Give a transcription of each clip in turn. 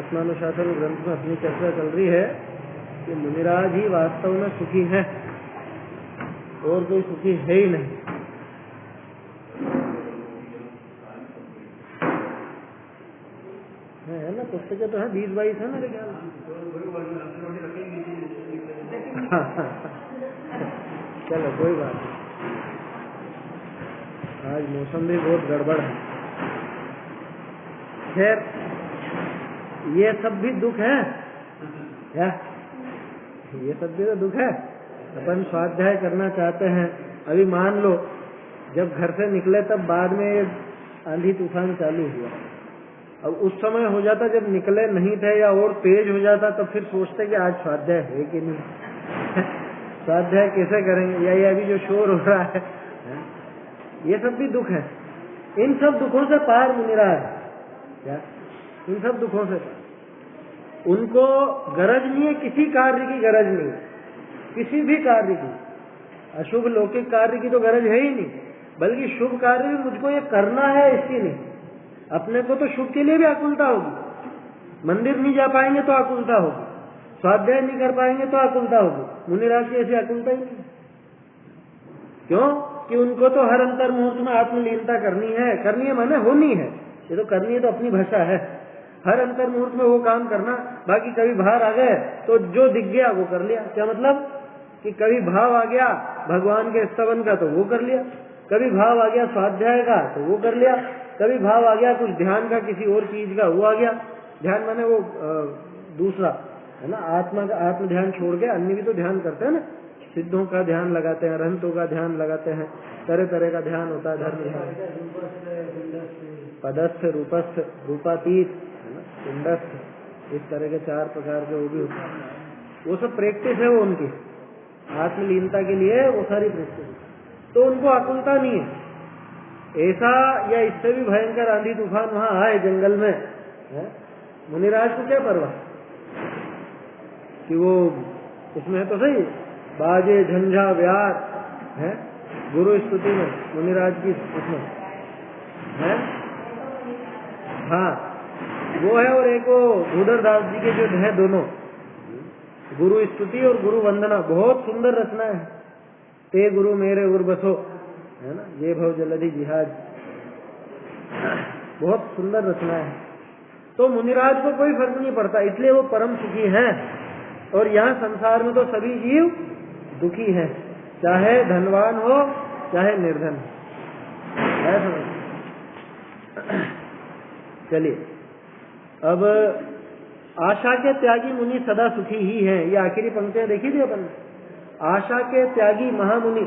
आत्मानुशासन ग्रंथ में अपनी चर्चा चल रही है कि मुनिराज ही वास्तव में सुखी है और कोई सुखी है ही नहीं। है ना, पुस्तकें तो है 20-22 है मेरे ख्याल। चलो कोई बात नहीं, आज मौसम भी बहुत गड़बड़ है। खैर, ये सब भी दुख है क्या? ये सब भी तो दुख है। अपन स्वाध्याय करना चाहते हैं, अभी मान लो जब घर से निकले तब बाद में आंधी तूफान चालू हुआ। अब उस समय हो जाता जब निकले नहीं थे या और तेज हो जाता, तब फिर सोचते कि आज स्वाध्याय है कि नहीं, स्वाध्याय कैसे करेंगे, या ये अभी जो शोर हो रहा है, ये सब भी दुख है। इन सब दुखों से पार मुनिराज क्या? इन सब दुखों से उनको गरज नहीं है, किसी कार्य की गरज नहीं है, किसी भी कार्य की। अशुभ लौकिक कार्य की तो गरज है ही नहीं, बल्कि शुभ कार्य भी मुझको ये करना है इसकी नहीं। अपने को तो शुभ के लिए भी आकुलता होगी, मंदिर नहीं जा पाएंगे तो आकुलता होगी, स्वाध्याय नहीं कर पाएंगे तो आकुलता होगी। मुनिराज की ऐसी आकुलता ही नहीं। क्यों? कि उनको तो हर अंतर मुहूर्त में आत्मलीनता करनी है माने होनी है। ये तो करनी है तो अपनी भाषा है, हर अंतर मुहूर्त में वो काम करना। बाकी कभी भार आ गए तो जो दिख गया वो कर लिया। क्या मतलब? कि कभी भाव आ गया भगवान के स्तवन का तो वो कर लिया, कभी भाव आ गया स्वाध्याय का तो वो कर लिया, कभी भाव आ गया कुछ ध्यान का किसी और चीज का वो आ गया। ध्यान माने वो दूसरा है ना, आत्म ध्यान छोड़ के अन्य भी तो ध्यान करते हैं ना, सिद्धों का ध्यान लगाते हैं, अरहंतों का ध्यान लगाते हैं, तरह तरह का ध्यान होता है। धर्म ध्यान, पदस्थ, रूपस्थ, रूपातीत, पिंडस्थ, इस तरह के 4 प्रकार के वो भी होते हैं। वो सब प्रैक्टिस है, वो उनकी आत्मलीनता के लिए वो सारी प्रैक्टिस। तो उनको आकुलता नहीं है। ऐसा या इससे भी भयंकर आंधी तूफान वहां आए जंगल में, मुनिराज को क्या परवाह कि वो उसमें तो सही बाजे झंझा व्यार है गुरु स्तुति में, मुनिराज की उसमें है। हाँ वो है, और एक वो धूधरदास जी के जो है दोनों, गुरु स्तुति और गुरु वंदना, बहुत सुंदर रचना है। ते गुरु मेरे उर बसो, है ना, ये भव जलधि जिहाज, बहुत सुंदर रचना है। तो मुनिराज को कोई फर्क नहीं पड़ता, इसलिए वो परम सुखी हैं। और यहाँ संसार में तो सभी जीव दुखी हैं, चाहे धनवान हो चाहे निर्धन हो। चलिए, अब आशा के त्यागी मुनि सदा सुखी ही हैं, ये आखिरी पंक्तियां देखी थी अपन। आशा के त्यागी महामुनि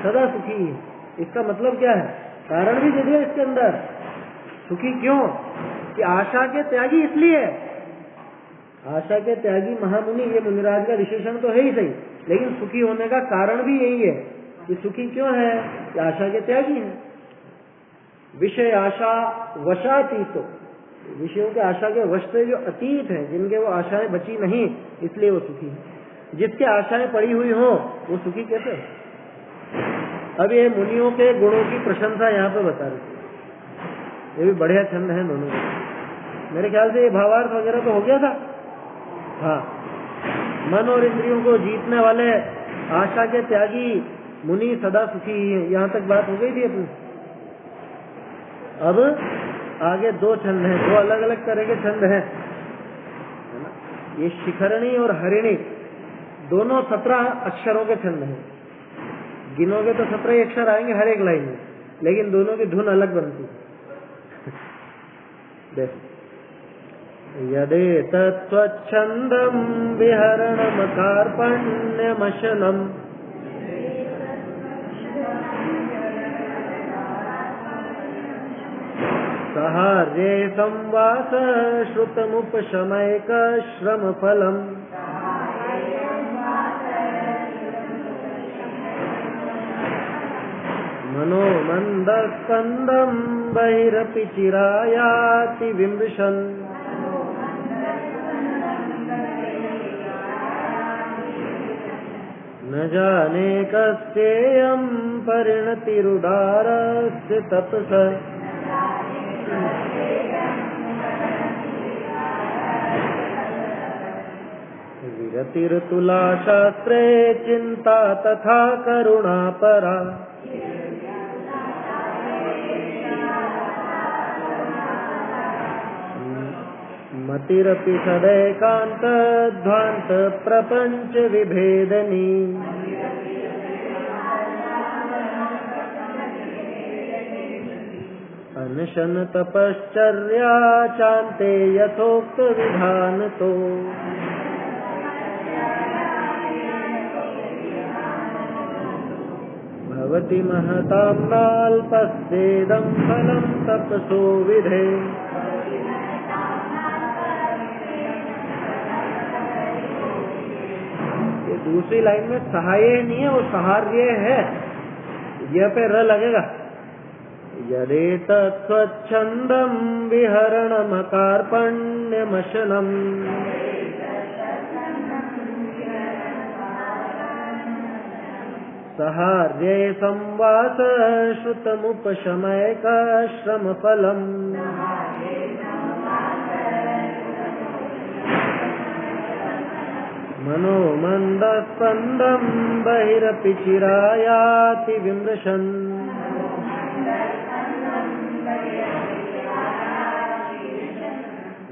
सदा सुखी ही। इसका मतलब क्या है? कारण भी दे दिया इसके अंदर। सुखी क्यों? कि आशा के त्यागी इसलिए, आशा के त्यागी महामुनि, ये मुनिराज का विशेषण तो है ही सही, लेकिन सुखी होने का कारण भी यही है कि सुखी क्यों है? कि आशा के त्यागी है। विषय आशा वशातीतो, विषयों के आशा के वश से जो अतीत है, जिनके वो आशाएं बची नहीं, इसलिए वो सुखी है। जिसके आशाएं पड़ी हुई हो वो सुखी कैसे? अब ये मुनियों के गुणों की प्रशंसा यहाँ पे बता रही। ये भी बढ़िया छंद है दोनों के। मेरे ख्याल से ये भावार्थ वगैरह तो हो गया था। हाँ, मन और इंद्रियों को जीतने वाले आशा के त्यागी मुनि सदा सुखी ही है, यहाँ तक बात हो गई थी अपनी। अब आगे 2 छंद हैं, 2 अलग अलग तरह के छंद हैं। ये शिखरणी और हरिणी दोनों 17 अक्षरों के छंद हैं। गिनोगे तो 17 ही अक्षर आएंगे हर एक लाइन में, लेकिन दोनों की धुन अलग बनती है। देखो, यदे तत्स्वच्छंदं विहरणम कार्पण्यमशनम सहार्ये संवास श्रुतमुपशमैक श्रम फलम मनोमन्दस्कन्दं बहिरपि चिरायाति विमृशन् न जाने कस्येयं परिणतिरुदारस्य तपस विरतिर्तुला शास्त्रे चिंता तथा करुणा परा। मतिरपि सदैकांत ध्वांत प्रपंच विभेदनी। अनशन तपश्चर्या चान्ते यथोक्त विधान तो। भवति महतां नाल्पस्येदं फलं तपसो विधे। ये दूसरी लाइन में सहाय नहीं है, वो सहार्य है, यह पे र लगेगा। यदेतत् स्वच्छन्दं विहरणमकार्पण्यमशनम्। सहार्ये संवास श्रुतमुपशमयकाश्रमफलम्। मनोमन्दस्पन्दं बहिरपि चिरायाति विमृशन्।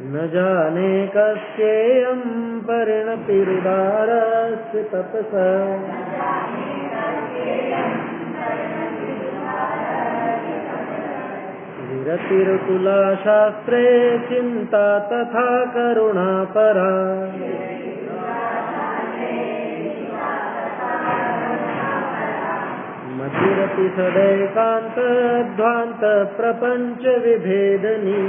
न जाने कस्येयं परिणतिरुदारस्य तपसा। विरतिर्तुला शास्त्रे चिंता तथा करुणा परा। मतिरपि सदैकांत ध्वांत प्रपंच विभेदनी।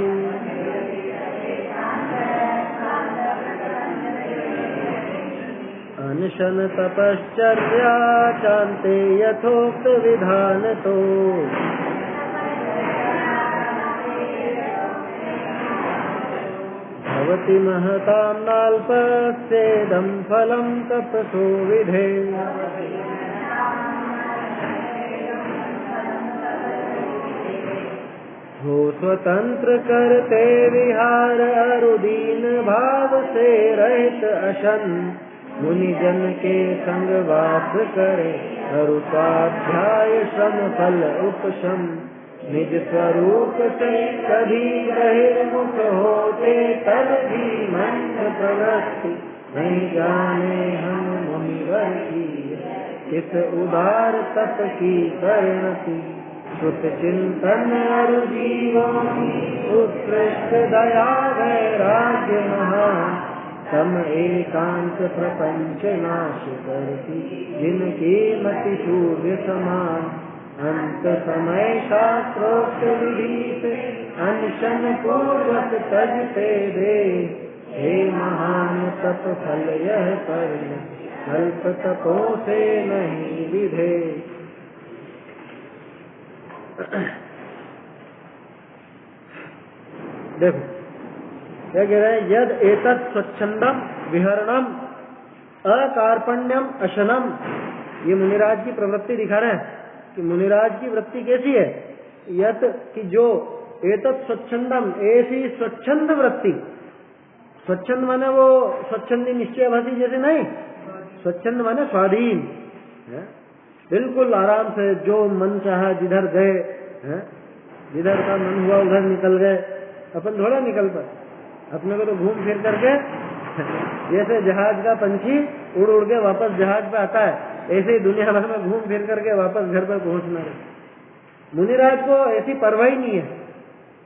अनशन तपश्चर्या चान्ते यथोक्त विधान तो। भवति महतां नाल्पस्येदं फलं तपसो विधे। हो स्वतंत्र करते विहार अरुदीन भाव से रहित अशन। मुनिजन के संग वास करे अरु स्वाध्याय श्रम फल उपशम। निज स्वरूप से कभी बहिर्मुख होते तब भी मंत्र प्रवृत्ति। नहीं जाने हम मुनिवर की किस उदार तप की परिणति। श्रुत चिंतन अरु जीवों की उत्कृष्ट दया वैराग्य महान। तम एकांत प्रपंच नाश करती जिनकी मति सूर्य समान। अंत समय शास्त्रोक्त विधि से अनशन पूर्वक तजते दे। हे महान तप फल यह परिणत कल्प तपों से नहीं विधे। देखो क्या कह रहे हैं, यद एतत् स्वच्छंदम विहरणम अकार्पण्यम अशनम। ये मुनिराज की प्रवृत्ति दिखा रहे हैं कि मुनिराज की वृत्ति कैसी है। यत कि जो एतत् स्वच्छंदम, ऐसी स्वच्छंद वृत्ति। स्वच्छंद माने वो स्वच्छंदी निश्चयभाषी जैसे नहीं, स्वच्छंद माने स्वाधीन, बिल्कुल आराम से जो मन चाहा जिधर गए, जिधर का मन हुआ उधर निकल गए। अपन थोड़ा निकल पाए, अपने को तो घूम फिर करके जैसे जहाज का पंछी उड़ उड़ के वापस जहाज पे आता है, ऐसे ही दुनिया भर में घूम फिर करके वापस घर पर पहुंचना है। मुनिराज को ऐसी परवाह ही नहीं है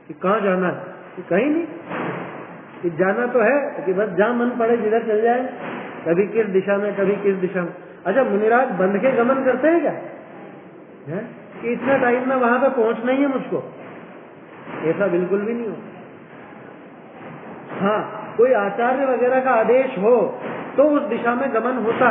कि कहाँ जाना है, कि कहीं नहीं, कि जाना तो है कि बस जहाँ मन पड़े जिधर चल जाए, कभी किस दिशा में कभी किस दिशा में। अच्छा, मुनिराज बंध के गमन करते हैं क्या है? कि इतना टाइम में वहां पे पहुंचना ही है मुझको, ऐसा बिल्कुल भी नहीं हो। हाँ, कोई आचार्य वगैरह का आदेश हो तो उस दिशा में गमन होता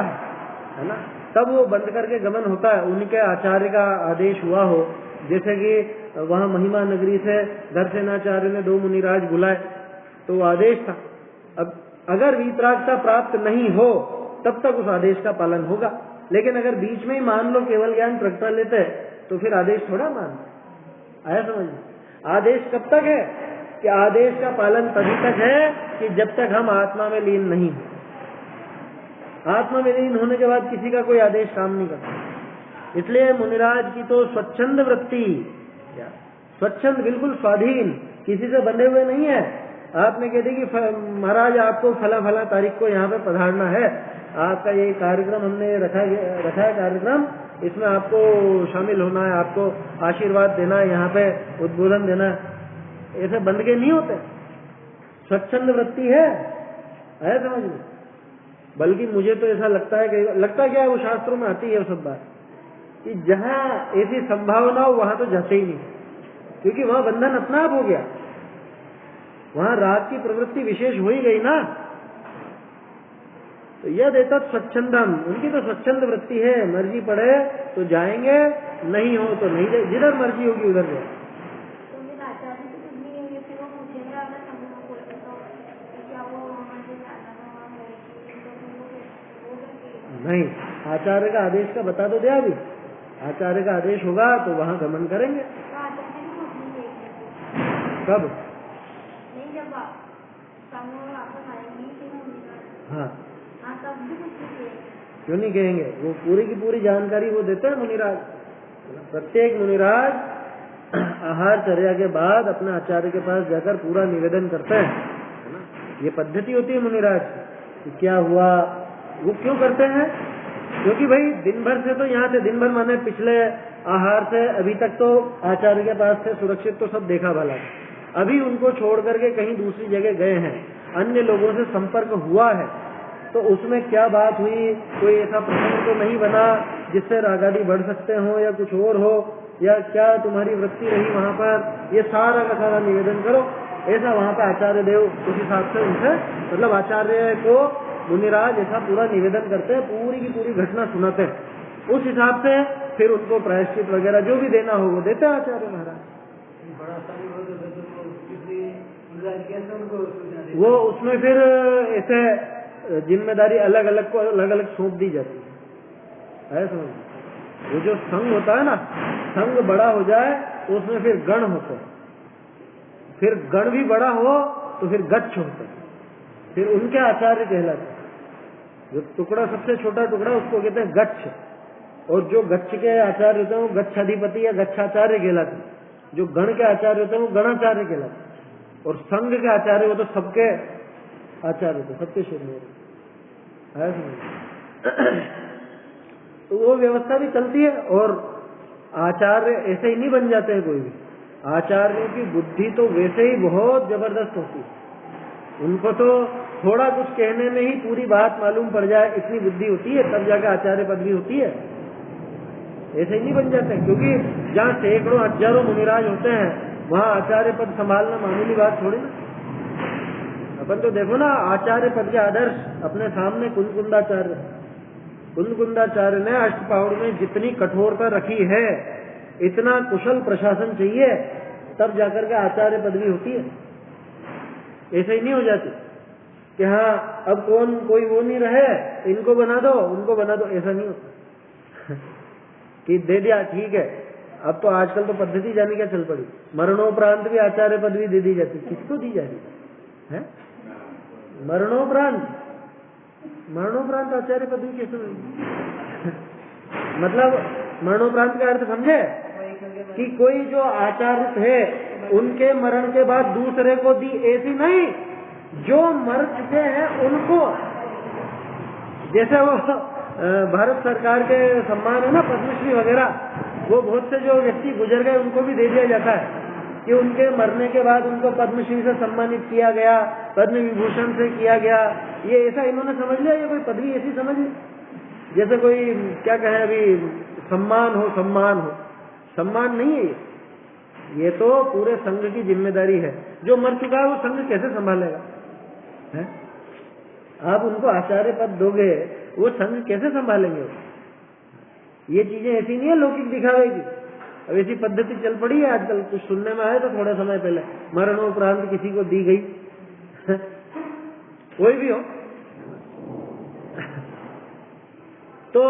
है ना, तब वो बंद करके गमन होता है। उनके आचार्य का आदेश हुआ हो, जैसे कि वहाँ महिमा नगरी से दर्शनाचार्य ने 2 मुनिराज बुलाए तो वो आदेश था। अब अगर वीतरागता प्राप्त नहीं हो तब तक उस आदेश का पालन होगा, लेकिन अगर बीच में ही मान लो केवल ज्ञान प्रगटा लेते हैं तो फिर आदेश थोड़ा मान आया समझ। आदेश कब तक है कि आदेश का पालन तभी तक है कि जब तक हम आत्मा में लीन नहीं हो। आत्मा में लीन होने के बाद किसी का कोई आदेश काम नहीं करता। इसलिए मुनिराज की तो स्वच्छंद वृत्ति, स्वच्छंद बिल्कुल स्वाधीन, किसी से बंधे हुए नहीं है। आपने कह दी कि महाराज आपको फला फला तारीख को यहाँ पे पधारना है, आपका ये कार्यक्रम हमने रखा है कार्यक्रम, इसमें आपको शामिल होना है, आपको आशीर्वाद देना है, यहाँ पे उद्बोधन देना है, ऐसे बंध के नहीं होते। स्वच्छंद वृत्ति है समझ में। बल्कि मुझे तो ऐसा लगता है कि लगता क्या है, वो शास्त्रों में आती है सब बात कि जहाँ ऐसी संभावना हो वहां तो जाते ही नहीं, क्योंकि वहां बंधन अपना आप हो गया, वहां राग की प्रवृत्ति विशेष हो ही गई ना। तो यह देता स्वच्छंदम, उनकी तो स्वच्छंद वृत्ति है, मर्जी पड़े तो जाएंगे, नहीं हो तो नहीं जाए, जिधर मर्जी होगी उधर जाए। नहीं, आचार्य का आदेश का बता दो दिया अभी, आचार्य का आदेश होगा तो वहां गमन करेंगे। कब? हाँ, क्यों नहीं कहेंगे, वो पूरी की पूरी जानकारी वो देते हैं मुनिराज। प्रत्येक मुनिराज आहार चर्या के बाद अपने आचार्य के पास जाकर पूरा निवेदन करते हैं, है ना। ये पद्धति होती है मुनिराज कि क्या हुआ, वो क्यों करते हैं, क्योंकि भाई दिन भर से तो यहाँ से, दिन भर माने पिछले आहार से अभी तक तो आचार्य के पास से सुरक्षित तो सब देखा भला, अभी उनको छोड़ करके कहीं दूसरी जगह गए हैं, अन्य लोगों से संपर्क हुआ है, तो उसमें क्या बात हुई, कोई ऐसा प्रसंग तो नहीं बना जिससे रागादि बढ़ सकते हो या कुछ और हो, या क्या तुम्हारी वृत्ति रही वहां पर, ये सारा का सारा निवेदन करो। ऐसा वहां पर आचार्य देव उस हिसाब से उनसे, मतलब आचार्य को मुनिराज ऐसा पूरा निवेदन करते हैं, पूरी की पूरी घटना सुनाते हैं, उस हिसाब से फिर उनको प्रायश्चित वगैरह जो भी देना हो वो देते हैं आचार्य महाराज। वो उसमें फिर ऐसे जिम्मेदारी अलग अलग को अलग अलग सौंप दी जाती है, समझ। वो जो संघ होता है ना, संघ बड़ा हो जाए तो उसमें फिर गण होते हैं, फिर गण भी बड़ा हो तो फिर गच्छ होते हैं, फिर उनके आचार्य कहलाते हैं। जो टुकड़ा सबसे छोटा टुकड़ा उसको कहते हैं गच्छ, और जो गच्छ के आचार्य होते हैं वो गच्छाधिपति या गच्छाचार्य कहलाते हैं, जो गण के आचार्य होते हैं वो गणाचार्य कहलाते हैं, और संघ के आचार्य वो तो सबके आचार्य होते, सबके शरीर है। तो वो व्यवस्था भी चलती है, और आचार्य ऐसे ही नहीं बन जाते हैं कोई भी। आचार्यों की बुद्धि तो वैसे ही बहुत जबरदस्त होती है, उनको तो थोड़ा कुछ कहने में ही पूरी बात मालूम पड़ जाए इतनी बुद्धि होती है, तब जाकर आचार्य पदवी होती है। ऐसे ही नहीं बन जाते, क्योंकि जहाँ सैकड़ों हजारों मुनिराज होते हैं वहाँ आचार्य पद संभालना मामूली बात थोड़ी ना। अपन तो देखो ना, आचार्य पद के आदर्श अपने सामने कुंदकुंदाचार्य ने अष्टपावड़ में जितनी कठोरता रखी है, इतना कुशल प्रशासन चाहिए तब जाकर के आचार्य पदवी होती है। ऐसे ही नहीं हो जाती कि हाँ अब कोई वो नहीं रहे, इनको बना दो उनको बना दो, ऐसा नहीं होता कि दे दिया ठीक है। अब तो आजकल तो पद्धति जाने क्या चल पड़ी, मरणोपरांत भी आचार्य पदवी दे दी जाती। किसको दी जा रही है? मरणोपरांत आचार्य पदवी कैसे मिलेगी? मतलब मरणोपरांत का अर्थ समझे कि कोई जो आचार्य थे उनके मरण के बाद दूसरे को दी, ऐसी नहीं, जो मर चुके हैं उनको, जैसे वो भारत सरकार के सम्मान है ना पद्मश्री वगैरह, वो बहुत से जो व्यक्ति गुजर गए उनको भी दे दिया जाता है कि उनके मरने के बाद उनको पद्मश्री से सम्मानित किया गया, पद्म विभूषण से किया गया। ये ऐसा इन्होंने समझ लिया, ये कोई पदवी ऐसी समझ ली जैसे कोई क्या कहे अभी सम्मान हो। सम्मान नहीं है ये तो पूरे संघ की जिम्मेदारी है। जो मर चुका है वो संघ कैसे संभालेगा है? आप उनको आचार्य पद दोगे, वो संघ कैसे संभालेंगे? ये चीजें ऐसी नहीं है लौकिक दिखावे की। अब ऐसी पद्धति चल पड़ी है आजकल, कुछ सुनने में आया तो थोड़े समय पहले, मरणोपरांत किसी को दी गई कोई भी हो तो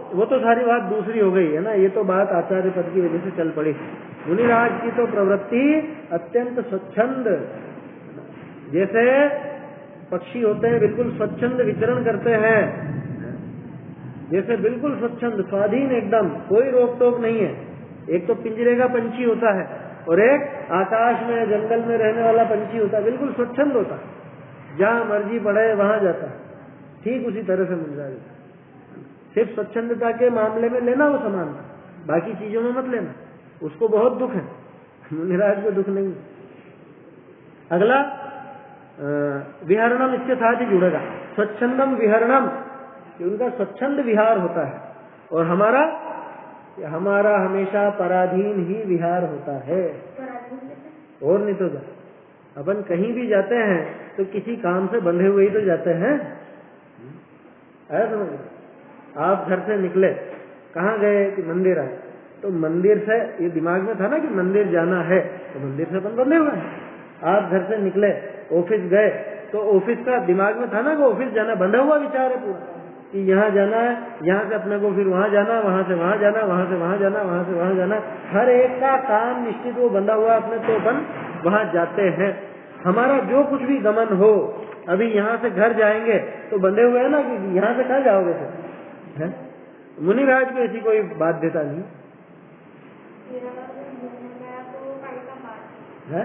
वो तो सारी बात दूसरी हो गई है ना। ये तो बात आचार्य पद की वजह से चल पड़ी। मुनिराज की तो प्रवृत्ति अत्यंत स्वच्छंद, जैसे पक्षी होते हैं बिल्कुल स्वच्छंद विचरण करते हैं, जैसे बिल्कुल स्वच्छंद स्वाधीन एकदम, कोई रोक टोक नहीं है। एक तो पिंजरे का पंछी होता है और एक आकाश में जंगल में रहने वाला पंछी होता है, बिल्कुल स्वच्छंद होता है, जहाँ मर्जी पड़े वहां जाता है। ठीक उसी तरह से मिल जाएगा। सिर्फ स्वच्छंदता के मामले में लेना वो समान, बाकी चीजों में मत लेना, उसको बहुत दुख है, मुनिराज को दुख नहीं। अगला विहरणम, इसके साथ ही जुड़ेगा स्वच्छंदम विहरणम, उनका स्वच्छंद विहार होता है और हमारा हमेशा पराधीन ही विहार होता है। और नहीं तो क्या, अपन कहीं भी जाते हैं तो किसी काम से बंधे हुए ही तो जाते हैं। समझ, आप घर से निकले, कहाँ गए कि मंदिर आए, तो मंदिर से ये दिमाग में था ना कि मंदिर जाना है, तो मंदिर से अपन बंधे हुए हैं। आप घर से निकले ऑफिस गए तो ऑफिस का दिमाग में था ना कि ऑफिस जाना, बंधा हुआ विचार है पूरा कि यहाँ जाना है, यहाँ से अपने को फिर वहां जाना, वहां से वहां जाना, वहां से वहां जाना, वहां से वहां जाना, हर एक का काम निश्चित वो बंधा हुआ अपने, तो अपन वहां जाते हैं। हमारा जो कुछ भी गमन हो, अभी यहाँ से घर जाएंगे तो बंधे हुए है ना कि यहाँ से कहाँ जाओगे फिर। मुनिराज को ऐसी कोई बाध्यता नहीं है।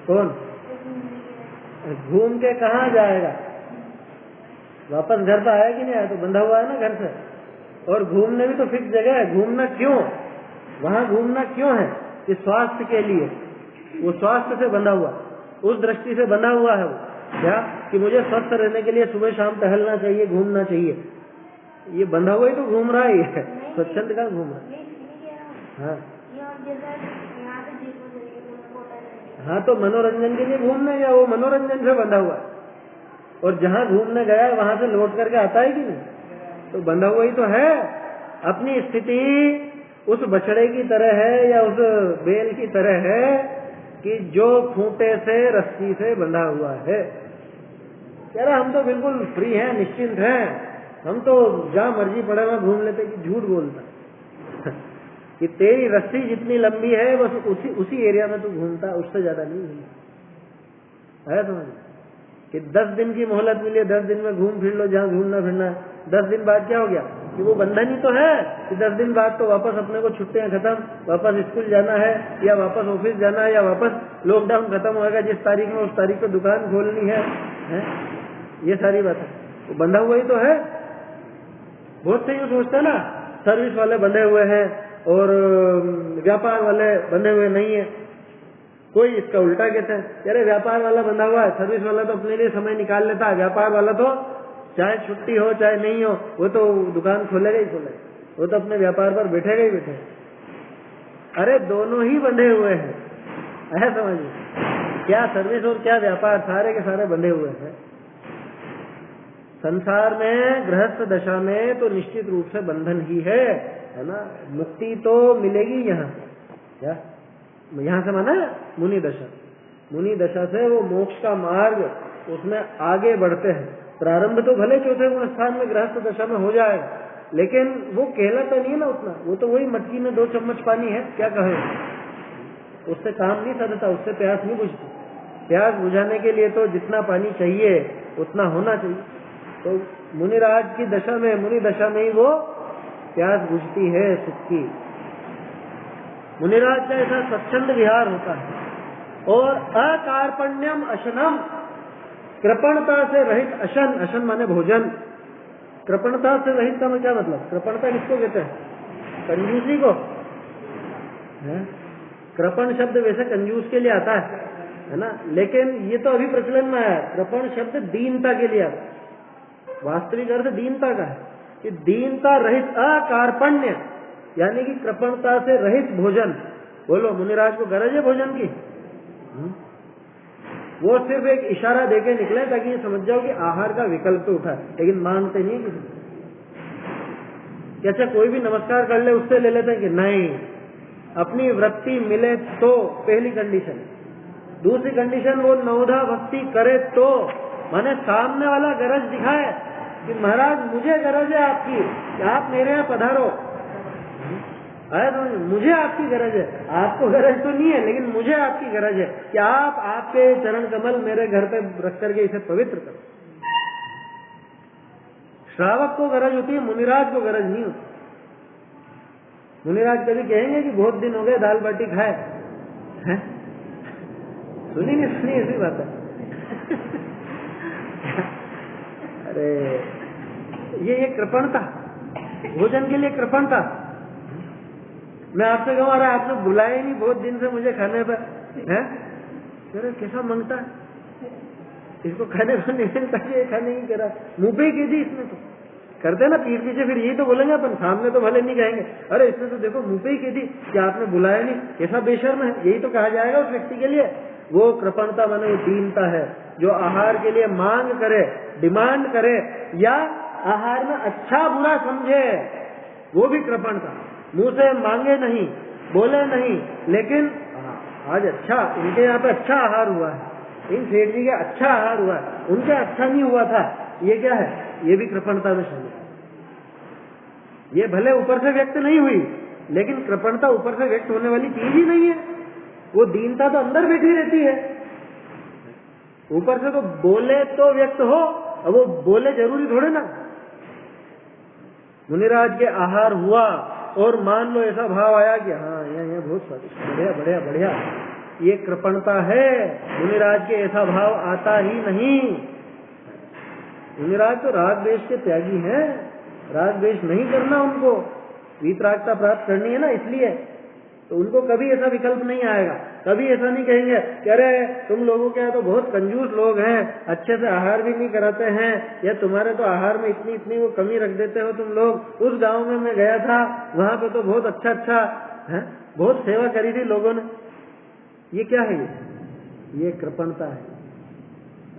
कौन घूम के कहाँ जाएगा, वापस घर पर आया कि नहीं आया, तो बंधा हुआ है ना घर से। और घूमने भी तो फिक्स जगह है, घूमना क्यों, वहां घूमना क्यों है कि स्वास्थ्य के लिए, वो स्वास्थ्य से बंधा हुआ, उस दृष्टि से बंधा हुआ है वो, क्या कि मुझे स्वस्थ रहने के लिए सुबह शाम टहलना चाहिए, घूमना चाहिए। ये बंधा हुआ ही तो घूम रहा है, स्वच्छंद का घूम रहा है। हाँ तो मनोरंजन के लिए घूमने गया, वो मनोरंजन से बंधा हुआ है, और जहाँ घूमने गया है वहां से लौट करके आता है कि नहीं, तो बंधा हुआ ही तो है। अपनी स्थिति उस बछड़े की तरह है या उस बेल की तरह है कि जो खूंटे से रस्सी से बंधा हुआ है। कह रहा हम तो बिल्कुल फ्री हैं, निश्चिंत हैं, हम तो जहाँ मर्जी पड़े वहां घूम लेते, कि झूठ बोलता कि तेरी रस्सी जितनी लंबी है बस उसी एरिया में तू घूमता, उससे ज्यादा नहीं घूमता है। समझ कि 10 दिन की मोहलत मिली, 10 दिन में घूम फिर लो जहाँ घूमना फिरना है। 10 दिन बाद क्या हो गया कि वो बंधन ही तो है कि 10 दिन बाद तो वापस अपने को छुट्टियां खत्म, वापस स्कूल जाना है या वापस ऑफिस जाना है या वापस लॉकडाउन खत्म होगा, जिस तारीख में उस तारीख को दुकान खोलनी है? ये सारी बात है, वो बंधा हुआ ही तो है। बहुत से यूँ सोचते हैं ना, सर्विस वाले बंधे हुए हैं और व्यापार वाले बंधे हुए नहीं है। कोई इसका उल्टा कहता है, अरे व्यापार वाला बंधा हुआ है, सर्विस वाला तो अपने लिए समय निकाल लेता है, व्यापार वाला तो चाहे छुट्टी हो चाहे नहीं हो वो तो दुकान खोलेगा ही खोलेगा, वो तो अपने व्यापार पर बैठेगा ही बैठेगा। अरे दोनों ही बंधे हुए हैं, ऐसा समझिए, क्या सर्विस और क्या व्यापार, सारे के सारे बंधे हुए हैं। संसार में गृहस्थ दशा में तो निश्चित रूप से बंधन ही है ना। मुक्ति तो मिलेगी यहाँ, क्या यहाँ से माना मुनि दशा, मुनि दशा से वो मोक्ष का मार्ग, उसमें आगे बढ़ते हैं। प्रारंभ तो भले चौथे गुण स्थान में गृहस्थ दशा में हो जाएगा, लेकिन वो कहलाता नहीं है ना उतना, वो तो वही मटकी में 2 चम्मच पानी है, क्या कहे, उससे काम नहीं सधता, उससे प्यास नहीं बुझती। प्यास बुझाने के लिए तो जितना पानी चाहिए उतना होना चाहिए। तो मुनिराज की दशा में, मुनि दशा में ही वो प्यास बुझती है सुख की। मुनिराज का ऐसा स्वच्छंद विहार होता है। और अकार्पण्यम अशनम, कृपणता से रहित अशन, अशन माने भोजन, कृपणता से रहित का क्या मतलब, कृपणता किसको कहते हैं, कंजूसी को है? कृपण शब्द वैसे कंजूस के लिए आता है ना, लेकिन ये तो अभी प्रचलन में आया। कृपण शब्द दीनता के लिए आता है, वास्तविक अर्थ दीनता का है कि दीनता रहित अकार्पण्य, यानी कि कृपणता से रहित भोजन। बोलो मुनिराज को गरज है भोजन की? वो सिर्फ एक इशारा देके निकले ताकि ये समझ जाओ कि आहार का विकल्प तो उठा, लेकिन मानते नहीं किसी। कैसे कोई भी नमस्कार कर ले उससे ले लेते हैं कि नहीं, अपनी वृत्ति मिले तो पहली कंडीशन। दूसरी कंडीशन वो नवधा भक्ति करे तो, माने सामने वाला गरज दिखाए कि महाराज मुझे गरज है आपकी, कि आप मेरे यहाँ पधारो। मुझे आपकी गरज है, आपको गरज तो नहीं है लेकिन मुझे आपकी गरज है कि आप आपके चरण कमल मेरे घर पे रख करके इसे पवित्र करो। श्रावक को गरज होती है, मुनिराज को गरज नहीं होती। मुनिराज कभी कहेंगे कि बहुत दिन हो गए दाल बाटी खाए हैं? सुनी नहीं सुनी ऐसी बात है। अरे ये कृपणता, भोजन के लिए कृपणता। मैं आपसे कहूँ अरे आपने बुलाया ही नहीं बहुत दिन से मुझे खाने पर, है अरे कैसा मांगता है, इसको खाने को नहीं मिलता, ये खाने ही करा, मुंह पे ही कह दी इसने। तो करते ना पीठ पीछे, फिर यही तो बोलेंगे अपन, सामने तो भले नहीं कहेंगे अरे इसने तो देखो मुंह पे ही कह दी कि आपने बुलाया नहीं, कैसा बेशर्म है, यही तो कहा जाएगा उस व्यक्ति के लिए। वो कृपणता माने वो दीनता है, जो आहार के लिए मांग करे, डिमांड करे, या आहार में अच्छा बुरा समझे, वो भी कृपणता। मुंह से मांगे नहीं, बोले नहीं, लेकिन आज अच्छा इनके यहाँ पे अच्छा आहार हुआ है, इन सेठ जी का अच्छा आहार हुआ है, उनका अच्छा नहीं हुआ था, ये क्या है, ये भी कृपणता में शामिल है। ये भले ऊपर से व्यक्त नहीं हुई, लेकिन कृपणता ऊपर से व्यक्त होने वाली चीज ही नहीं है। वो दीनता तो अंदर बैठी रहती है, ऊपर से तो बोले तो व्यक्त हो, अब वो बोले जरूरी थोड़े ना। मुनिराज के आहार हुआ और मान लो ऐसा भाव आया कि हाँ ये बहुत स्वादिष्ट, बढ़िया बढ़िया बढ़िया, ये कृपणता है। मुनिराज के ऐसा भाव आता ही नहीं। मुनिराज तो राग द्वेष के त्यागी हैं, राग द्वेष नहीं करना उनको, वीतरागता प्राप्त करनी है ना, इसलिए तो उनको कभी ऐसा विकल्प नहीं आएगा। कभी ऐसा नहीं कहेंगे कि अरे तुम लोगों के यहाँ तो बहुत कंजूस लोग हैं, अच्छे से आहार भी नहीं कराते हैं, या तुम्हारे तो आहार में इतनी इतनी वो कमी रख देते हो तुम लोग। उस गांव में मैं गया था, वहां पे तो बहुत अच्छा अच्छा है, बहुत सेवा करी थी लोगों ने। ये क्या है, ये कृपणता है।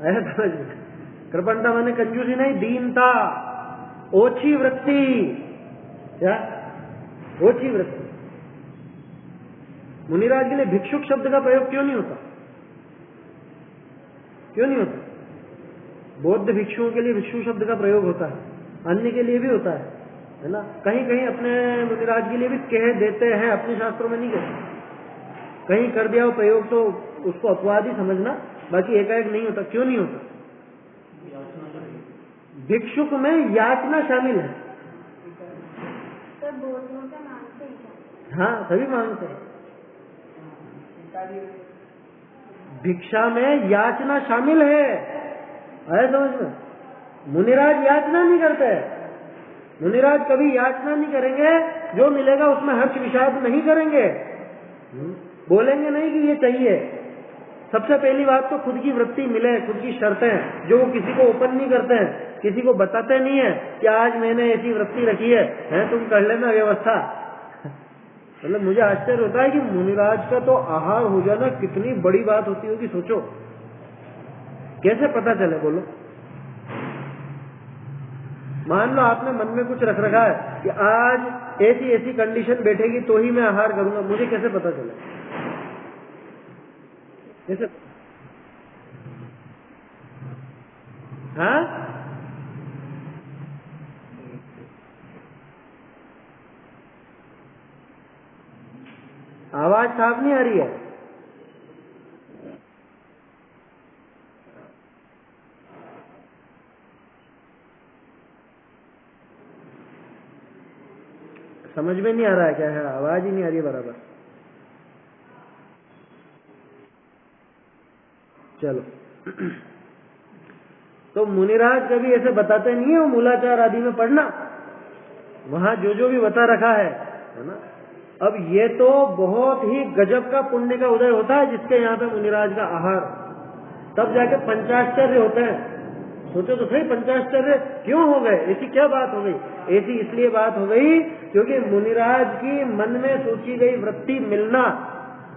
आया समझ में? कृपणता माने कंजूसी नहीं, दीनता, ओछी वृत्ति, क्या ओछी वृत्ति। मुनिराज के लिए भिक्षुक शब्द का प्रयोग क्यों नहीं होता, क्यों नहीं होता? बौद्ध भिक्षुओं के लिए भिक्षु शब्द का प्रयोग होता है, अन्य के लिए भी होता है ना। कहीं कहीं अपने मुनिराज के लिए भी कह देते हैं, अपने शास्त्रों में नहीं कहते। कहीं कर दिया वो प्रयोग तो उसको अपवाद ही समझना, बाकी एकाएक नहीं होता। क्यों नहीं होता? भिक्षुक में याचना शामिल है। हाँ सभी मांगते हैं, भिक्षा में याचना शामिल है, आया समझ में? मुनिराज याचना नहीं करते, मुनिराज कभी याचना नहीं करेंगे, जो मिलेगा उसमें हर्ष विषाद नहीं करेंगे, बोलेंगे नहीं कि ये चाहिए। सबसे पहली बात तो खुद की वृत्ति मिले, खुद की शर्तें जो वो किसी को ओपन नहीं करते हैं, किसी को बताते नहीं है कि आज मैंने ऐसी वृत्ति रखी है तुम कर लेना व्यवस्था। मतलब मुझे आश्चर्य होता है कि मुनिराज का तो आहार हो जाना कितनी बड़ी बात होती होगी, सोचो कैसे पता चले, बोलो। मान लो आपने मन में कुछ रख रखा है कि आज ऐसी ऐसी कंडीशन बैठेगी तो ही मैं आहार करूंगा, मुझे कैसे पता चले, कैसे? हाँ आवाज साफ नहीं आ रही है। समझ में नहीं आ रहा है क्या है, आवाज ही नहीं आ रही है बराबर। चलो तो मुनिराज कभी ऐसे बताते नहीं है, वो मूलाचार आदि में पढ़ना, वहां जो भी बता रखा है ना। अब ये तो बहुत ही गजब का पुण्य का उदय होता है जिसके यहाँ पे मुनिराज का आहार, तब जाके पंचाश्चर्य होते हैं। सोचो तो सही, पंचाश्चर्य क्यों हो गए, ऐसी क्या बात हो गई? ऐसी इसलिए बात हो गई क्योंकि मुनिराज की मन में सोची गई वृत्ति मिलना,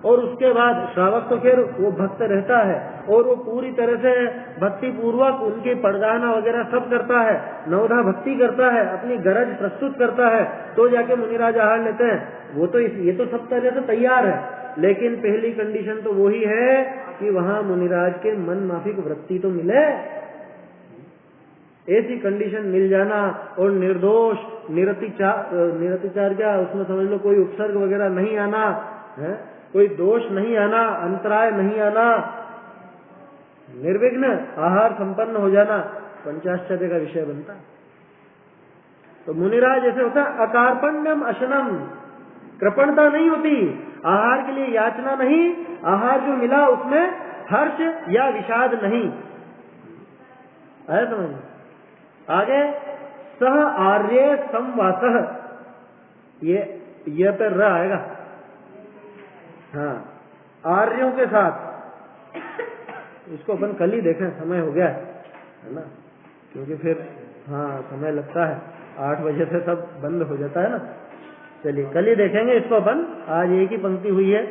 और उसके बाद श्रावक तो फिर वो भक्त रहता है और वो पूरी तरह से भक्ति पूर्वक उनके पड़दाना वगैरह सब करता है, नवधा भक्ति करता है, अपनी गरज प्रस्तुत करता है, तो जाके मुनिराज आहार लेते हैं। वो तो ये तो सब तरह से तैयार है, लेकिन पहली कंडीशन तो वही है कि वहां मुनिराज के मन माफिक वृत्ति तो मिले। ऐसी कंडीशन मिल जाना और निर्दोष निरतिचार क्या, उसमें समझ लो कोई उपसर्ग वगैरह नहीं आना है, कोई दोष नहीं आना, अंतराय नहीं आना, निर्विघ्न आहार संपन्न हो जाना, पंचाश्चर्य का विषय बनता है। तो मुनिराज जैसे होता है अकार्पण्यम अशनम, कृपणता नहीं होती, आहार के लिए याचना नहीं, आहार जो मिला उसमें हर्ष या विषाद नहीं है। समझ आगे सह आर्य संवासः, ये पर रह आएगा। हाँ, आर्यों के साथ, इसको अपन कल ही देखें, समय हो गया है ना, क्योंकि फिर हाँ समय लगता है, 8 बजे से सब बंद हो जाता है ना। चलिए कल ही देखेंगे इसको अपन, आज एक ही पंक्ति हुई है।